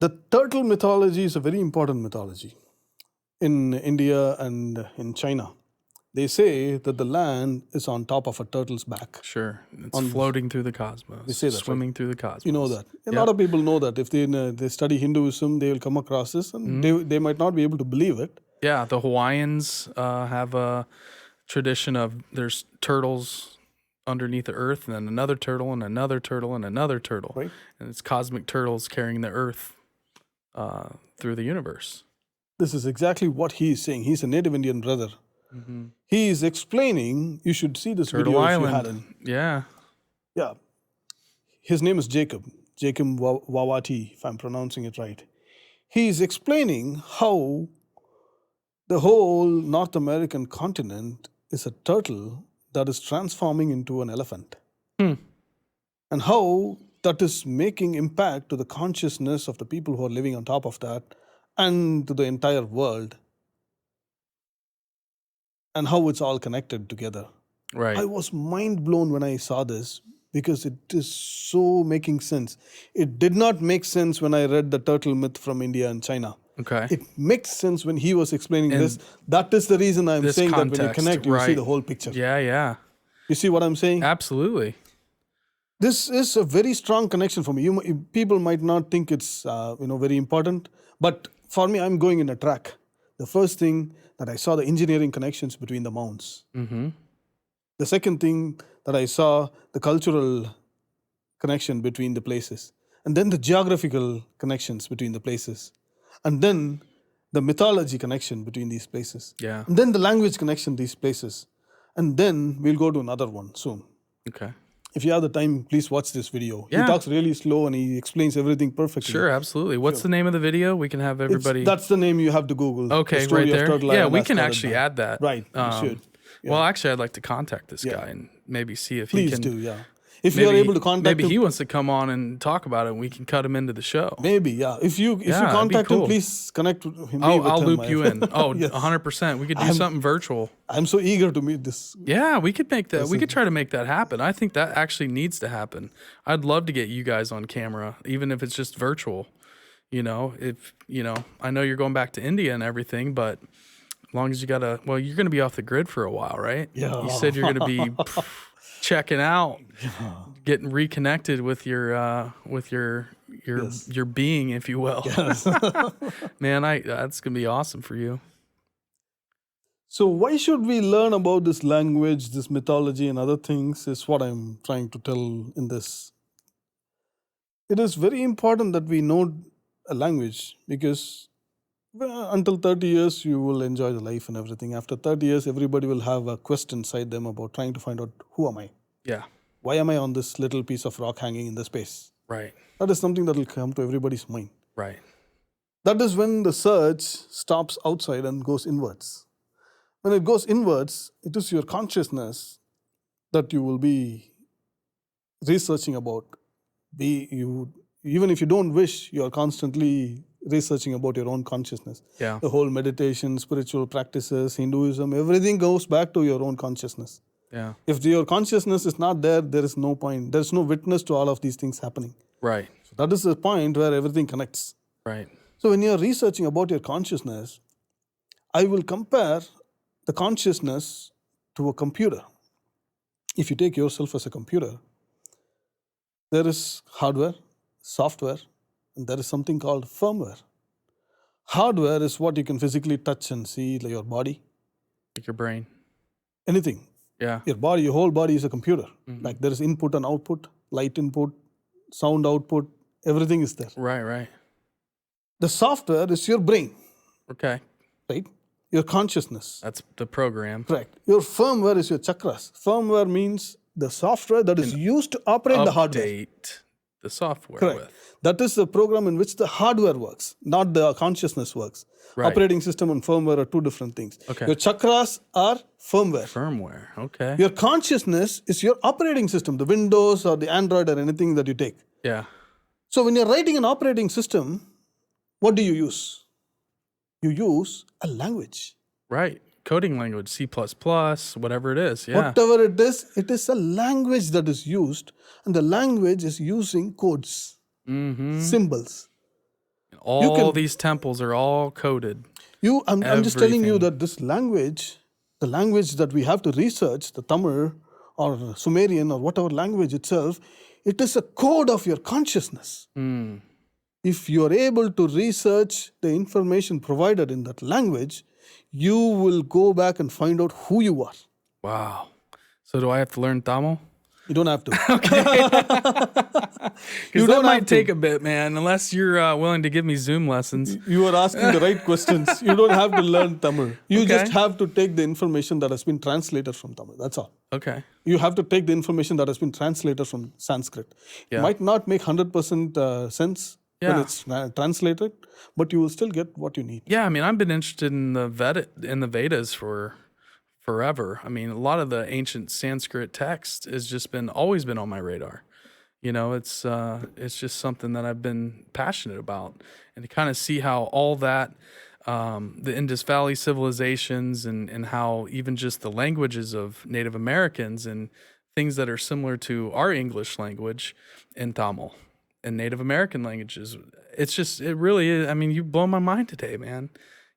The turtle mythology is a very important mythology in India and in China. They say that the land is on top of a turtle's back. Sure. It's On- floating through the cosmos. They say that, Swimming through the cosmos. You know that. A Yep. lot of people know that. If they study Hinduism, they will come across this, and they might not be able to believe it. Yeah, the Hawaiians have a tradition of there's turtles underneath the earth, and then another turtle, and another turtle, and another turtle. Right. And it's cosmic turtles carrying the earth through the universe. This is exactly what he is saying. He's a native Indian brother. He is explaining. You should see this Turtle video Island. if you hadn't. Yeah. Yeah. His name is Jacob Wawatie, if I'm pronouncing it right. He is explaining how the whole North American continent is a turtle that is transforming into an elephant. And how that is making impact to the consciousness of the people who are living on top of that and to the entire world, and how it's all connected together. Right. I was mind blown when I saw this because it is so making sense. It did not make sense when I read the turtle myth from India and China. Okay. It makes sense when he was explaining this. That is the reason I'm this saying that when you context, connect, you see right. the whole picture. Yeah, yeah. You see what I'm saying? Absolutely. This is a very strong connection for me. People might not think it's very important, but for me, I'm going in a track. The first thing that I saw the engineering connections between the mounds. The second thing that I saw the cultural connection between the places, and then the geographical connections between the places, and then the mythology connection between these places, Yeah. and then the language connection these places, and then we'll go to another one soon. Okay. If you have the time, please watch this video. Yeah. He talks really slow and he explains everything perfectly. Sure, absolutely. What's the name of the video? We can have everybody. That's the name you have to Google. Okay, The Story right of there. Turtle Yeah, Island we as can Started actually By. add that. Right, you should. Well, actually, I'd like to contact this guy and maybe see if he Please can. do, yeah. If you are able to contact maybe him, he wants to come on and talk about it, and we can cut him into the show. maybe, yeah. If you that'd be contact him, cool. please connect with him. I'll loop you in. Oh, Yes. 100%. We could do something virtual. I'm so eager to meet this. Yeah, we could make that. We could try to make that happen. I think that actually needs to happen. I'd love to get you guys on camera, even if it's just virtual. I know you're going back to India and everything, but as long as you're going to be off the grid for a while, right? Yeah. You said you're going to be checking out, getting reconnected with your being, if you will. Yes. Man, that's going to be awesome for you. So why should we learn about this language, this mythology and other things is what I'm trying to tell in this. It is very important that we know a language because until 30 years, you will enjoy the life and everything. After 30 years, everybody will have a quest inside them about trying to find out, who am I? Yeah. Why am I on this little piece of rock hanging in the space? Right. That is something that will come to everybody's mind. Right. That is when the search stops outside and goes inwards. When it goes inwards, it is your consciousness that you will be researching about. Even if you don't wish, you are constantly researching about your own consciousness. Yeah. The whole meditation, spiritual practices, Hinduism, everything goes back to your own consciousness. Yeah. If your consciousness is not there, there is no point. There is no witness to all of these things happening. Right. So that is the point where everything connects. Right. So when you're researching about your consciousness, I will compare the consciousness to a computer. If you take yourself as a computer, there is hardware, software, and there is something called firmware. Hardware is what you can physically touch and see, like your body, Like your brain. anything. Yeah. Your whole body is a computer. Like there is input and output, light input, sound output, everything is there. Right. Right. The software is your brain, Okay. right? Your consciousness. That's the program. Correct. Your firmware is your chakras. Firmware means the software that is used to operate the hardware. Update the software Correct. with. That is the program in which the hardware works, not the consciousness works. Right. Operating system and firmware are two different things. Okay. Your chakras are firmware. Firmware. Okay. Your consciousness is your operating system, the Windows or the Android or anything that you take. Yeah. So when you're writing an operating system, what do you use? You use a language. Right. Coding language, C++, whatever it is. Yeah. Whatever it is a language that is used, and the language is using codes, symbols. All these temples are all coded. I'm just telling you Everything. that this language, the language that we have to research, the Tamil or Sumerian or whatever language itself, it is a code of your consciousness. If you are able to research the information provided in that language, you will go back and find out who you are. Wow. So do I have to learn Tamil? You don't have to. Because that might take a bit, man, unless you're willing to give me Zoom lessons. You are asking the right questions. You don't have to learn Tamil. You Okay. just have to take the information that has been translated from Tamil. That's all. Okay. You have to take the information that has been translated from Sanskrit. Yeah. It might not make 100% sense when Yeah. it's translated, but you will still get what you need. Yeah, I mean, I've been interested in the Vedas for forever. I mean, a lot of the ancient Sanskrit text has just always been on my radar. You know, it's just something that I've been passionate about, and to kind of see how all that, the Indus Valley civilizations, and how even just the languages of Native Americans and things that are similar to our English language and Tamil and Native American languages. It really is. I mean, you've blown my mind today, man.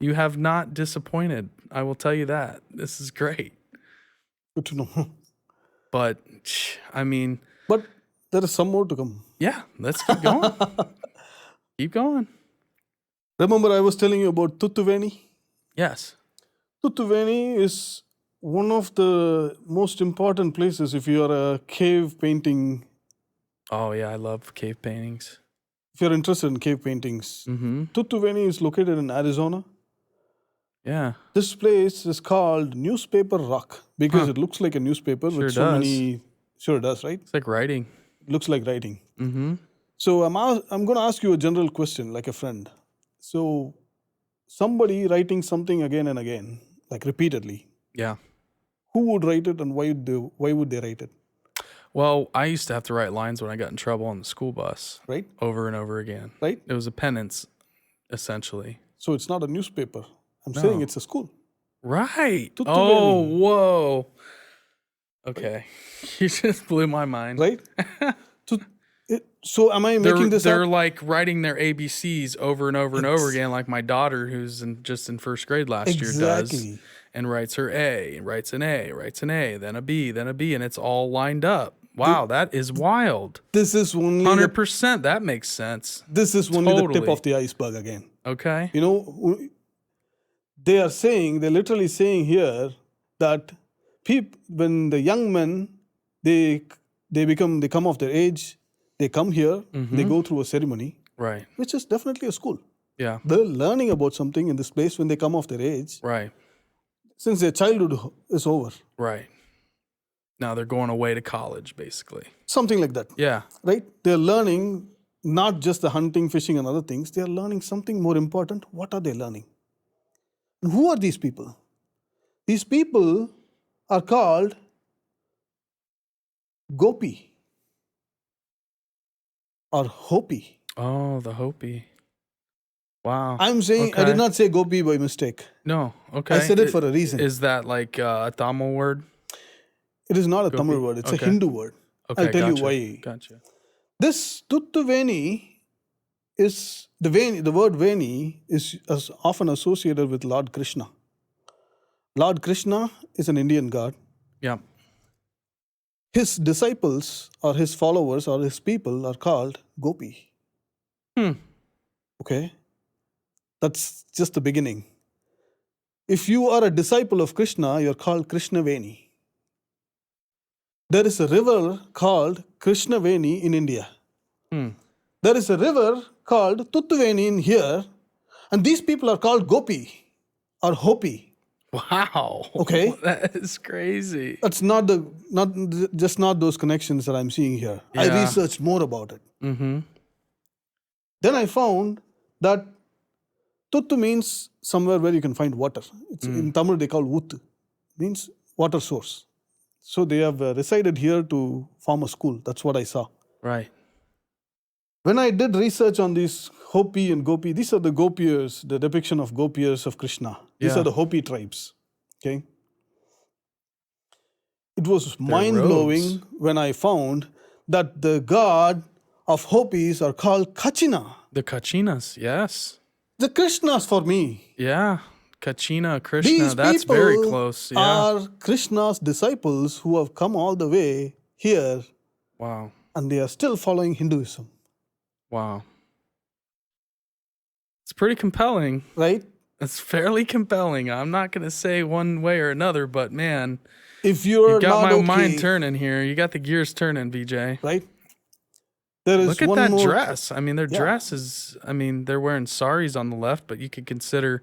You have not disappointed. I will tell you that. This is great. Good to know. But, I mean, But there is some more to come. yeah, let's keep going. Keep going. Remember, I was telling you about Tutuveni? Yes. Tutuveni is one of the most important places if you are a cave painting. Oh, yeah, I love cave paintings. If you're interested in cave paintings, Mm-hmm. Tutuveni is located in Arizona. Yeah. This place is called Newspaper Rock because it looks like a newspaper Sure with so does. many. Sure, it does, right? It's like writing. Looks like writing. Mm-hmm. So I'm going to ask you a general question, like a friend. So somebody writing something again and again, like repeatedly, Yeah. who would write it and why would they write it, Well, I used to have to write lines when I got in trouble on the school bus right? over and over again. Right? It was a penance, essentially. So it's not a newspaper. I'm saying it's a school. Right. Tutuveni. Oh, whoa. Okay. You just blew my mind. Right? So am I making this They're up? like writing their ABCs over and over and over again, like my daughter, who's just in first grade last year, does, Exactly. and writes her A, and writes an A, then a B, then a B, and it's all lined up. Wow, that is wild. This is only 100%. That makes sense. this is only the tip Totally. of the iceberg again. Okay. You know, they're literally saying here that when the young men, they come of their age, they come here, they go through a ceremony, Right. which is definitely a school. Yeah. They're learning about something in this place when they come of their age, Right. since their childhood is over. Right. Now they're going away to college, basically. Something like that, Yeah. right? They're learning not just the hunting, fishing, and other things. They're learning something more important. What are they learning? And who are these people? These people are called Gopi or Hopi. Oh, the Hopi. Wow. I'm saying, I Okay. did not say Gopi by mistake. No. Okay. I said it for a reason. Is that like a Tamil word? It is not a Tamil word, it's a Okay. Hindu word. Okay. I'll tell gotcha. you why. Gotcha. This Tuttuveni is the word Veni is often associated with Lord Krishna. Lord Krishna is an Indian god. Yeah. His disciples or his followers or his people are called Gopi. Okay? That's just the beginning. If you are a disciple of Krishna, you're called Krishnaveni. There is a river called Krishnaveni in India. There is a river called Tuttuveni in here, and these people are called Gopi or Hopi. Wow. Okay. That is crazy. That's not those connections that I'm seeing here. I Yeah. researched more about it. Mm-hmm. Then I found that Tuttu means somewhere where you can find water. It's in Tamil they call Uttu, means water source. So they have resided here to form a school. That's what I saw. Right. When I did research on these Hopi and Gopi, these are the Gopiers, the depiction of Gopiers of Krishna. These Yeah. are the Hopi tribes. Okay. It was mind-blowing when I found that the god of Hopis are called Kachina. The Kachinas, yes. The Krishnas for me. Yeah. Kachina, Krishna, These that's people very close. Yeah. are Krishna's disciples who have come all the way here Wow. and they are still following Hinduism. Wow. It's pretty compelling. Right? It's fairly compelling. I'm not going to say one way or another, but man, If you're you got not my okay, mind turning here. You got the gears turning, Vijay. right? There is Look at one that more dress. I mean, their Yeah. dress is, I mean, they're wearing saris on the left, but you could consider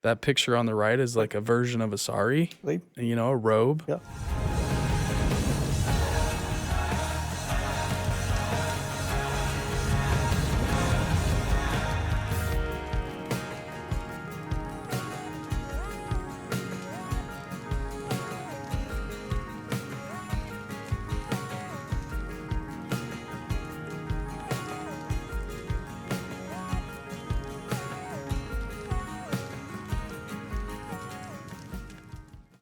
that picture on the right as like a version of a sari, right? you know, a robe. Yeah.